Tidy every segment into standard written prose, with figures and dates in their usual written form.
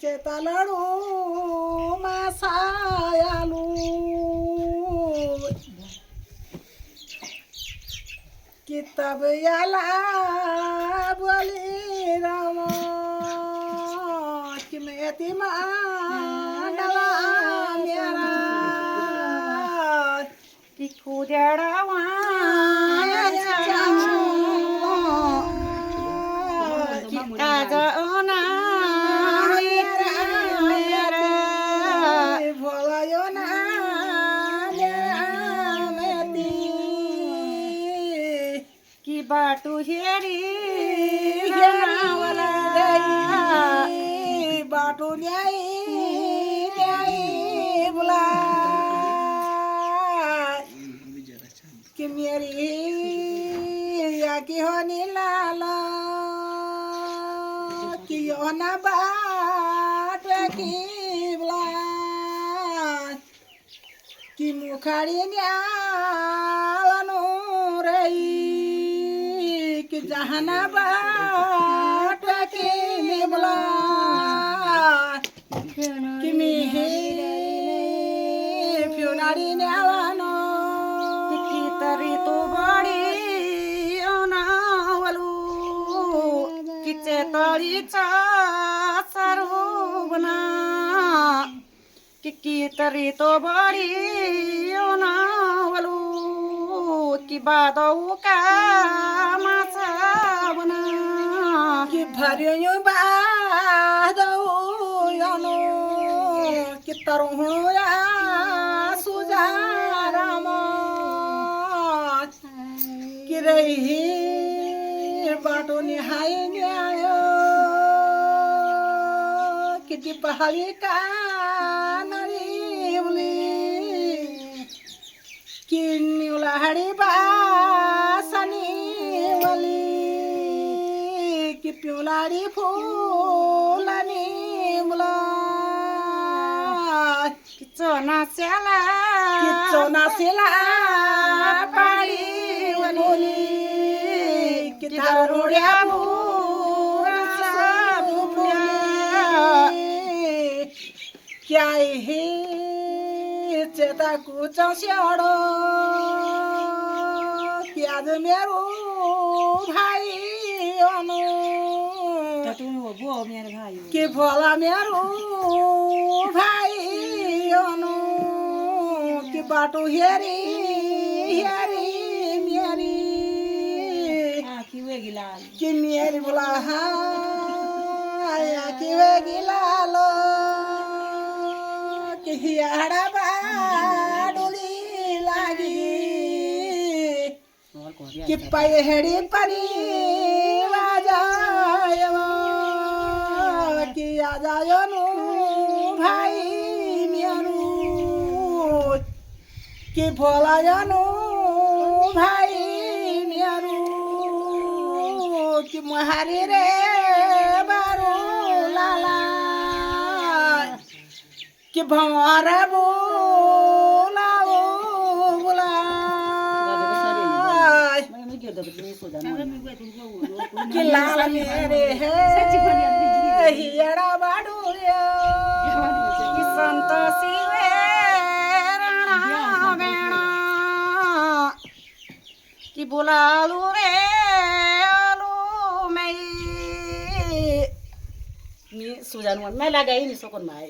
चेतालडू मासायालू किताब याला बोली राम कि मैं मांडला मेरा की कुदड़वा बाटू हेरी वाला बाटू न्याई बुला कि मेरी या की होनी लाला कि यो ना बाट की बुला कि मुखाड़ी न्यावनो रही कि जहानाबाद के निबला कि मिहे फ्योनारी न्यावानो की तरी तो बड़ी अनावलू कि चेतरी चा सरवना कि तरी तो बड़ी अनावलू कि बादौ का कि भरियो बादौ यनो कि तरुणया सुजाराम कि रही बाटो निहाय न्याय कि दिपहरी का नरी बोली कि न्यूलहरी बासनी कि प्योलारी फूलनी मुला कि चोना सेला पाड़ी बोली कि धारुड़िया क्या ही चेता कुछ स्याड़ो प्याज मेरो भाई कि भोला मेरो भाई अनु कि बाटो हेरी हेरी मेरी कि मेरी बोला हाँ कि वे गिलालो कि हियाड़ा बाडुली लागी कि पहेड़ी परी कि आजायनु भाई मेरू कि भोलायनु भाई मेरू कि मुहारी रे बारू लाला कि भंवर बोला कि लाल मेरे है हियड़ा बाडूया कि संतोषी वे रणा बेणा कि बुलालू रे आलू मैं सुजान मैं लगा ही नहीं सकून माए।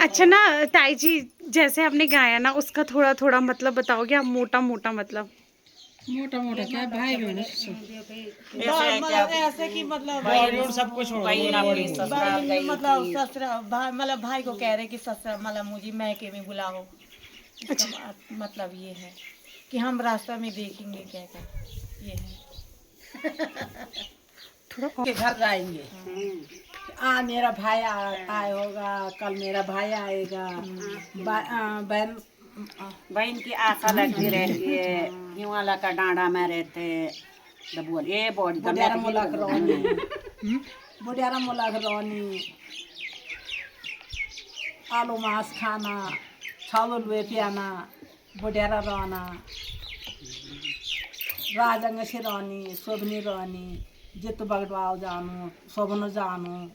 अच्छा ना ताई जी, जैसे आपने गाया ना उसका थोड़ा थोड़ा मतलब बताओगे आप, मोटा मोटा मतलब? मोटा मोटा क्या भाई बहन ऐसे कि मतलब सब कुछ मतलब ससुरा मतलब भाई को कह रहे कि ससुरा मतलब मुझे मैके में बुलाओ। अच्छा। मतलब ये है कि हम रास्ता में देखेंगे क्या क्या ये है थोड़ा के घर जाएंगे। मेरा भाई आया होगा, कल मेरा भाई आएगा। बहन बहन की आशा लगती रहती है। हिमालय का डांडा में रहते दबुअल ये बॉडी बुढ़ियारा मुलाक रोनी बुढ़ियारा मुलाक रोनी आलू मांस खाना, छावल वे पियाना, बुढ़ियारा रोना, राजंग से रोनी, शोभनी रोनी, जित बगडवाल जानु, शोभन जानु,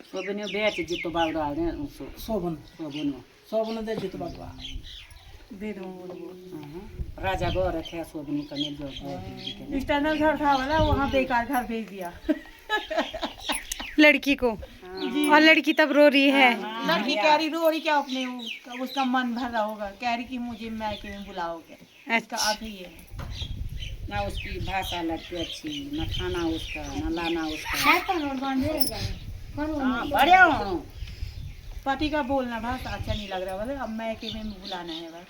सोबने बेच जितो बावड़ा ने शोभन सोबनो शोभन दे जित बगवा दे दो राजा गो रखे सोबनी कने जो स्टैंडर्ड घर था वाला वहाँ बेकार घर भेज दिया लड़की को। और लड़की तब रो रही है। लड़की कह रही रो रही क्या अपने उसका मन भर रहा होगा, कह रही कि मुझे मैके में बुलाओगे। इसका अर्थ ये है। ना उसकी भाषा लगती अच्छी, ना खाना उसका, ना लाना उसका। हाँ, बढ़िया हो। पति का बोलना भाषा अच्छा नहीं लग रहा, बोले अब मैके में बुलाना है बस।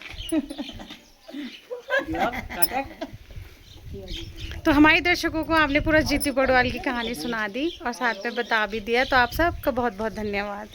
तो हमारे दर्शकों को आपने पूरा जीतू बड़वाल की कहानी सुना दी और साथ में बता भी दिया, तो आप सबका बहुत बहुत धन्यवाद।